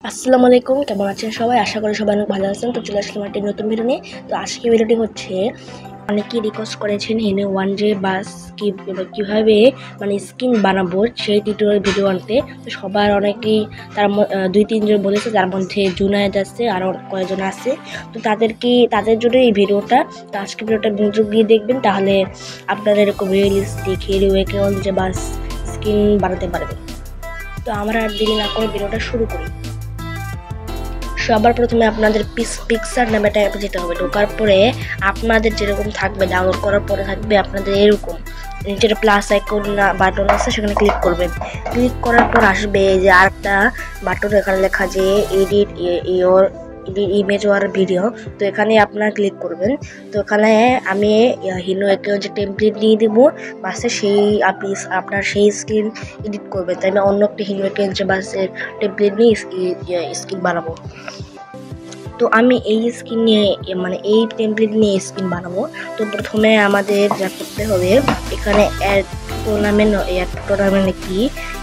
আসসালামু আলাইকুম, কেমন আছেন সবাই? আশা করি সবাই অনেক ভালো আছেন। তো চলে আসলাম একটি নতুন ভিডিও নিয়ে। তো আজকে ভিডিওটি হচ্ছে অনেকেই রিকোয়েস্ট করেছেন হিনো 1J বাস কীভাবে স্কিন বানাবো সেই টিউটোরিয়াল ভিডিও আনতে। তো সবার অনেকেই তার 2-3 জন বলেছে, যার মধ্যে জুনায়েদ আছে, আরও কয়েকজন আছে। তো তাদের জন্য এই ভিডিওটা। তো আজকে ভিডিওটা মনোযোগ দিয়ে দেখবেন, তাহলে আপনারা এরকম রিয়েলিস্টিক হিরো 1J বাস স্কিন বানাতে পারবেন। তো আমরা আর দেরি না করে ভিডিওটা শুরু করি। সবার প্রথমে আপনাদের পিকচার নামে ট্যাবে যেতে হবে। ঢোকার পরে আপনাদের যেরকম থাকবে, ডাউনলোড করার পরে থাকবে আপনাদের এরকম নিচের প্লাস আইকন বাটন আছে, সেখানে ক্লিক করবেন। ক্লিক করার পর আসবে যে আরেকটা বাটন, এখানে লেখা যে এডিট ইমেজ ওয়ার ভিডিও। তো এখানে আপনারা ক্লিক করবেন। তো এখানে আমি হিনো একে যে টেমপ্লেট নিয়ে দেবো বাসে, সেই আপনি আপনার সেই স্ক্রিন এডিট করবেন। তাই আমি অন্য একটা হিনো একে যে বাসের টেমপ্লেট নিয়ে স্ক্রিন বানাবো। তো আমি এই স্কিন নিয়ে এই টেমপ্লেট নিয়ে স্কিন বানাবো। তো প্রথমে আমাদের যা করতে হবে, এখানে অ্যাড টুর্নামেন্ট কি,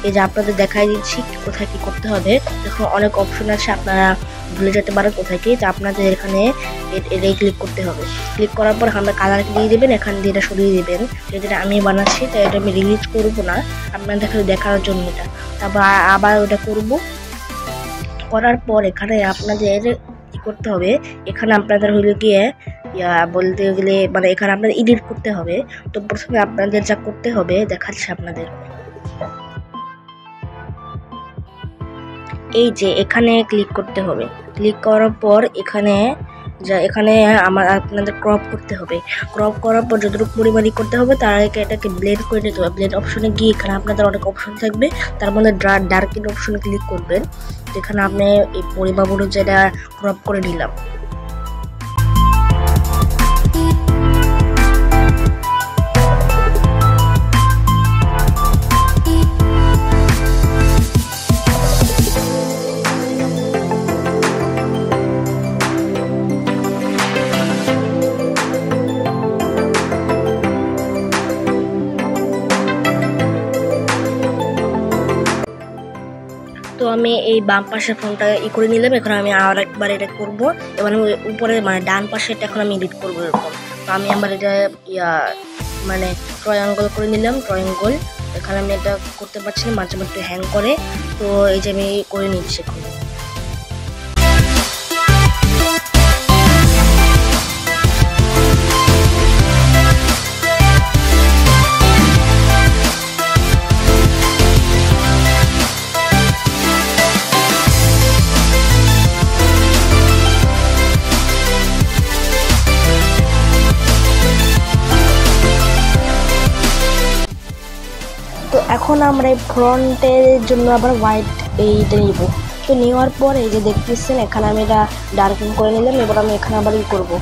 এই যে আপনাদের দেখাই দিচ্ছি কোথায় কি করতে হবে। দেখুন অনেক অপশন আছে, আপনারা ভুলে যেতে পারেন কোথায় কি। তো আপনাদের এখানে এটাই ক্লিক করতে হবে। ক্লিক করার পর আমরা কালার দিয়ে দেবেন, এখান দিয়ে এটা সরিয়ে দেবেন। যেটা আমি বানাচ্ছি, তাই এটা আমি রিলিজ করবো না, আপনাদের দেখানোর জন্য এটা। তারপর আবার ওটা করব। করার পর এখানে আপনাদের করতে হবে, এখানে আপনাদের হইল গিয়ে বলতে গেলে এখানে আপনাদের এডিট করতে হবে। তো প্রথমে আপনাদের যা করতে হবে দেখাচ্ছি আপনাদের। এই যে এখানে ক্লিক করতে হবে। ক্লিক করার পর এখানে আপনাদের ক্রপ করতে হবে। ক্রপ করার পর যতটুকু পরিমাণই করতে হবে, তার আগে এটাকে ব্লেন্ড করে নিতে হবে। ব্লেন্ড অপশনে গিয়ে এখানে আপনাদের অনেক অপশন থাকবে, তার মধ্যে ডার্কেন অপশনে ক্লিক করবেন। এখানে আপনি এই পরিমাপ অনুযায়ী ক্রপ করে নিলাম। তো আমি এই বাম পাশের ফোনটা করে নিলাম। এখন আমি আর একবার এটা করবো। এবার আমি উপরে ডান পাশে এখন আমি এডিট করবো এরকম। তো আমি আমার এটা ট্রায়াঙ্গল করে নিলাম, ট্রায়াঙ্গল। এখানে আমি এটা করতে পারছি না, মাঝে মাঝে একটু হ্যাং করে। তো এই যে আমি করে নিচ্ছি এখন। তো এখন আমরা এই ফ্রন্টের জন্য আবার হোয়াইট এইটা নিব। তো নেওয়ার পরে এই যে দেখতেছেন, এখানে আমি এটা ডার্কেন করে নিলাম। এবার আমি এখানে আবার করবো।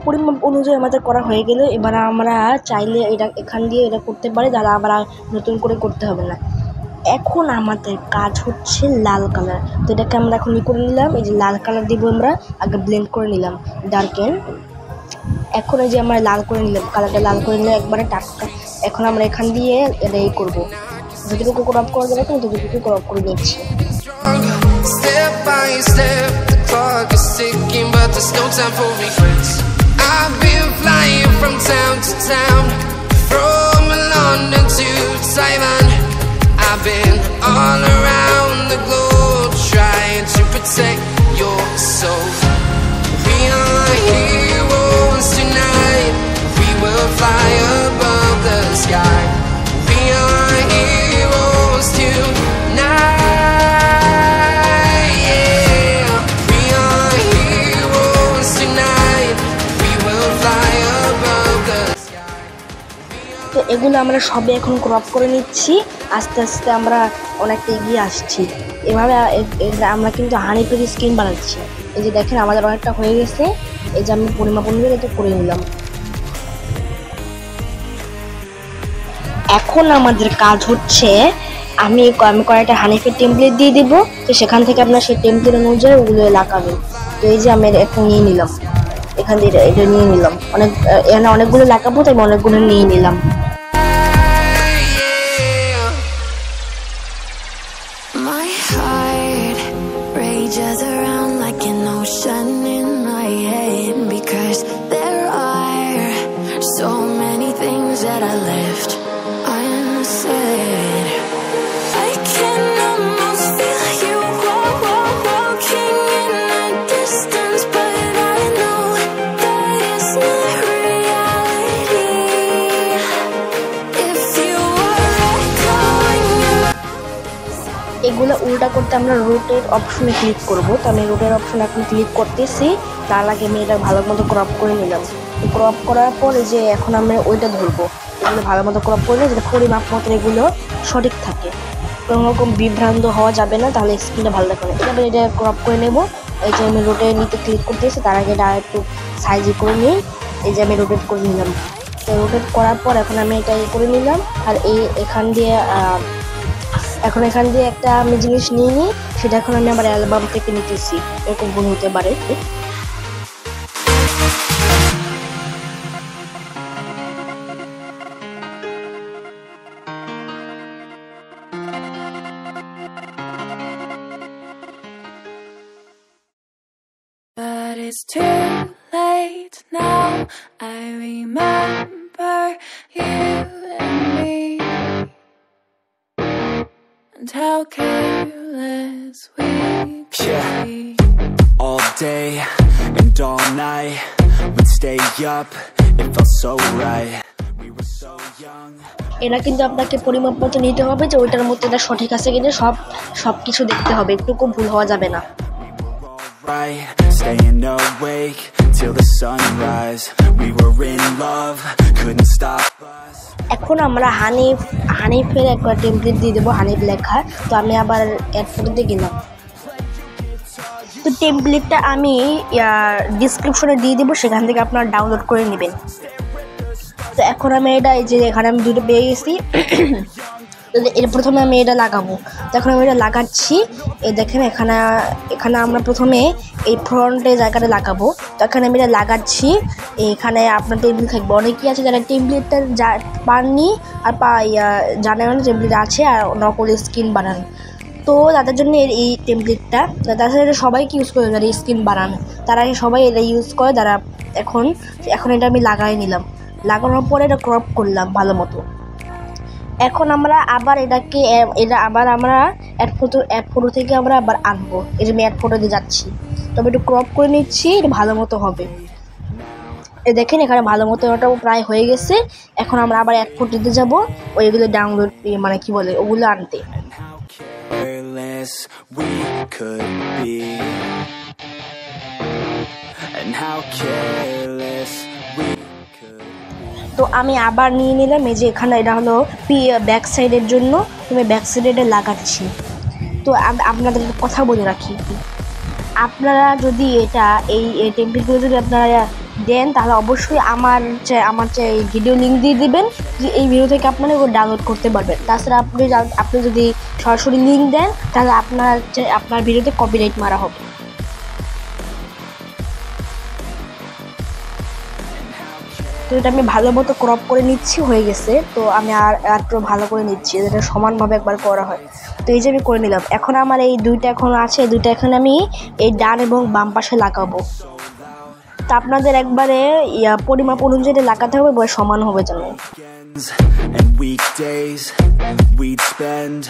পরিমাপ অনুযায়ী আমাদের করা হয়ে গেলে এবার আমরা চাইলে এটা এখান দিয়ে এটা করতে পারি, তাহলে আবার নতুন করে করতে হবে না। এখন আমাদের কাজ হচ্ছে লাল কালার। তো এটাকে আমরা এখন করে নিলাম। এই যে লাল কালার দিব, আমরা আগে ব্লেন্ড করে নিলাম ডার্কেন। এখন এই যে আমরা লাল করে নিলাম, কালারটা লাল করে নিলাম একবারে টাটকা। এখন আমরা এখান দিয়ে এটা করবো, যতটুকু ক্রপ করা যাবে ততটুকু ক্রপ করে নিচ্ছি। Step by step, the clock is ticking, but there's no time for regrets. I've been flying from town to town, from London to Taiwan. I've been all around the globe, trying to protect your soul. We are heroes tonight, we will fly above the sky. We are heroes tonight. তো এগুলো আমরা সবে এখন crop করে নিচ্ছি। আস্তে আস্তে আমরা অনেকটা এগিয়ে আসছি। এভাবে আমরা কিন্তু হানিপুরি স্কিন বানাচ্ছি। এই যে দেখেন আমাদের অনেকটা হয়ে গেছে। এই যে আমি পরিমাপ অনুযায়ী এটা করে নিলাম। এখন আমাদের কাজ হচ্ছে আমি কয়েকটা হানিফের টেমপ্লেট দিয়ে দিব, তো সেখান থেকে আপনার সেই টেমপ্লেট অনুযায়ী ওগুলো লাগাবেন। তো এই যে আমি একটা নিয়ে নিলাম, এখান থেকে এটা নিয়ে নিলাম, এখানে অনেকগুলো লাগাবো তাই আমি অনেকগুলো নিয়ে নিলাম। My heart rages around like an ocean in my head, because there are so many things that I left unsaid. I can almost feel you walking in the distance, but I know that it's not reality. If you were echoing এগুলো উল্টা করতে আমরা rotate অপশনে click করব। তো আমি rotate অপশনে এখন ক্লিক করতেছি, তার আগে আমি এটা ভালো মতো ক্রপ করে নিলাম। ক্রপ করার পরে যে এখন আমরা ওইটা ধরবো, এগুলো ভালো মতো ক্রপ করলে যেটা পরিমাপ মতো এগুলো সঠিক থাকে, কোনো রকম বিভ্রান্ত হওয়া যাবে না, তাহলে স্ক্রিনটা ভালো দেখাবে। এবার এটা ক্রপ করে নেব। এই যে আমি রোটেট নিতে ক্লিক করতেছি, তার আগে এটা একটু সাইজে করে নিই। এই যে আমি রোটেট করে নিলাম। তো রোটেট করার পর এখন আমি এটা করে নিলাম। আর এখান দিয়ে একটা আমি জিনিস নিয়ে নিই, সেটা এখন আমি আমার অ্যালবাম থেকে নিতেছি, এরকম ভুল হতে পারে। But it's too late now. I remember you and me, and how careless we could be. All day and all night, we'd stay up, it felt so right. We were so young. এটা কিন্তু আপনাকে পরিমাপ মতো নিতে হবে, যে ওইটার মধ্যে এটা সঠিক আছে কিনা সব কিছু দেখতে হবে, একটুকু ভুল হওয়া যাবে না। Right, staying awake till the sunrise. We were in love, couldn't stop us. এখন আমরা হানিফের একটা টেমপ্লেট দিয়ে দেবো, হানিফ লেখা। তো আমি আবার অ্যাড ফটোতে গেলাম। তো টেমপ্লেটটা আমি ডিসক্রিপশনে দিয়ে দেবো, সেখান থেকে আপনারা ডাউনলোড করে নেবেন। তো এখন আমি এটা এই যে এখানে আমি দুটো পেয়ে গেছি। এর প্রথমে আমি এটা লাগাবো। তো এখন আমি এটা লাগাচ্ছি। এই দেখেন এখানে আমরা প্রথমে এই ফ্রন্টে জায়গাটা লাগাবো। তো এখানে আমি এটা লাগাচ্ছি। এখানে আপনার টেমপ্লেট থাকবে। অনেকেই আছে যারা টেমপ্লেটটা পাননি আর জানেন না টেমপ্লেট আছে আর নকল স্ক্রিন বানান। তো তাদের জন্য এই টেমপ্লেটটা, তাছাড়া সবাইকে ইউজ করে যারা স্ক্রিন বানান, তারা সবাই এটা ইউজ করে। তারা এখন এটা আমি লাগাই নিলাম। লাগানোর পরে এটা ক্রপ করলাম ভালো মতো। এখন আমরা আবার আমরা অ্যাড ফটো থেকে আমরা আবার আনবো। এই যে আমি অ্যাড ফটোতে যাচ্ছি, তবে একটু ক্রপ করে নিচ্ছি, এটা ভালো মতো হবে। এই দেখেন এখানে ভালো মতো ওটাও প্রায় হয়ে গেছে। এখন আমরা আবার অ্যাড ফটোতে যাবো, ওইগুলো ডাউনলোড মানে কি বলে ওগুলো আনতে। Careless we could be, and how careless we could be. তো আমি আবার নিয়ে নিলাম। এই যে এখানে এটা হলো ব্যাক সাইডের জন্য, আমি ব্যাক সাইডে এটা লাগাচ্ছি। তো আপনাদের কথা বলে রাখি, আপনারা যদি এই টেমপ্লেটগুলো যদি আপনারা দেন, তাহলে অবশ্যই আমার ভিডিও লিঙ্ক দিয়ে দিবেন, যে এই ভিডিও থেকে আপনারা এগুলো ডাউনলোড করতে পারবেন। তাছাড়া আপনি যদি সরাসরি লিঙ্ক দেন, তাহলে আপনার ভিডিওতে কপিরাইট মারা হবে। তো এটা আমি ভালো মতো ক্রপ করে নিচ্ছি, হয়ে গেছে। তো আমি আর একটু ভালো করে নিচ্ছি, যেটা সমানভাবে একবার করা হয়। তো এই যে আমি করে নিলাম। এখন আমার এই দুইটা এখন আছে, এই দুইটা এখন আমি এই ডান এবং বাম পাশে লাগাবো। তা আপনাদের একবারে পরিমাপ অনুযায়ী লাগাতে হবে, বয় সমান হবে যেন। And weekdays we'd spend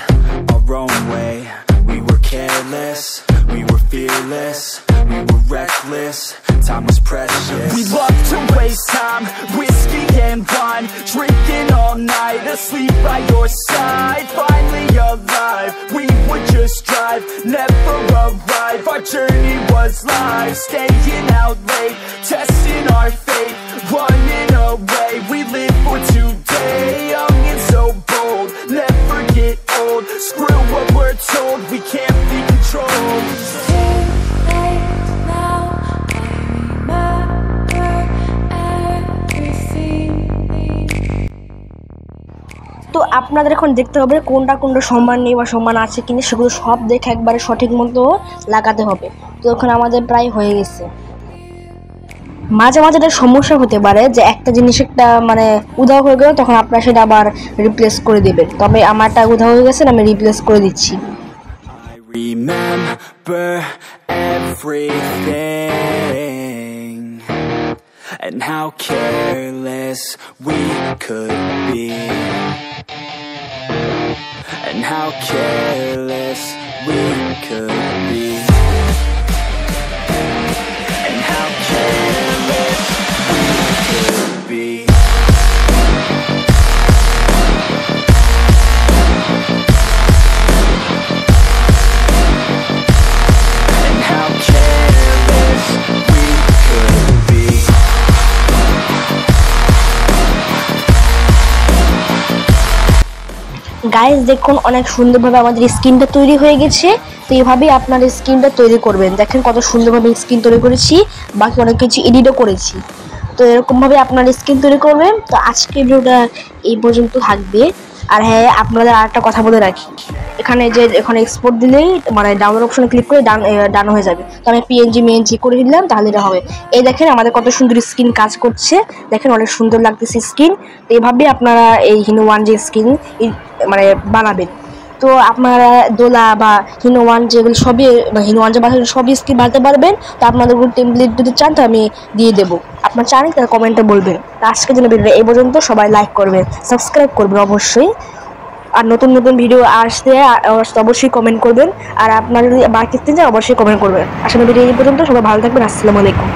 our own way. We were careless, we were fearless, we were reckless, time was precious. We loved to waste time, whiskey and wine, drinking all night, asleep by your side. Finally alive, we would just drive, never arrive. Our journey was live, staying out late, testing our fate, running away. We live for today, young and so bold, never get old. Screw what we're told, we can't be controlled. তো আপনাদের এখন দেখতে হবে কোনটা কোনটা সমান নেই বা সমান আছে কিনা, সেগুলো সব দেখে একবারে সঠিক মতো লাগাতে হবে। তো এখন আমাদের প্রায় হয়ে গেছে। মাঝে মাঝে একটা সমস্যা হতে পারে যে একটা জিনিস একটা মানে উধাও হয়ে গেল, তখন আপনারা সেটা আবার রিপ্লেস করে দেবেন। তবে আমারটা উধাও হয়ে গেছে, আমি রিপ্লেস করে দিচ্ছি। Remember everything and how careless we could be, and how careless we could be, and how careless we could be. Guys দেখুন অনেক সুন্দরভাবে আমাদের স্কিনটা তৈরি হয়ে গেছে। তো এইভাবেই আপনার স্কিনটা তৈরি করবেন। দেখেন কত সুন্দরভাবে স্কিন তৈরি করেছি, বাকি অনেক কিছু এডিটও করেছি। তো এরকমভাবে আপনার স্কিন তৈরি করবেন। তো আজকের ভিডিওটা এই পর্যন্ত থাকবে। আর হ্যাঁ, আপনাদের আরেকটা কথা বলে রাখি, এখানে এক্সপোর্ট দিলেই মানে ডাউনলোড অপশনে ক্লিক করে ডান হয়ে যাবে। তো আমি পিএনজি করে দিলাম, তাহলে এটা হবে। এই দেখেন আমাদের কত সুন্দর স্কিন কাজ করছে, দেখেন অনেক সুন্দর লাগতেছে স্কিন। তো এইভাবেই আপনারা এই হিনো ওয়ান যে স্কিন মানে বানাবেন। তো আপনারা দোলা বা হিনো ওয়ান যেগুলো সবই হিনো ওয়ান যে বানাবেন সবই স্কিন বানাতে পারবেন। তো আপনাদের টেমপ্লেট যদি চান তো আমি দিয়ে দেবো, আপনার চান তাহলে কমেন্টে বলবেন। আজকের জন্য ভিডিও এই পর্যন্ত। সবাই লাইক করবেন, সাবস্ক্রাইব করবেন অবশ্যই। আর নতুন নতুন ভিডিও আসতে অবশ্যই কমেন্ট করবেন। আর আপনারা যদি বাকি চান অবশ্যই কমেন্ট করবেন। আসলে ভিডিও এই পর্যন্ত। সবাই ভালো থাকবেন। আসসালামু আলাইকুম।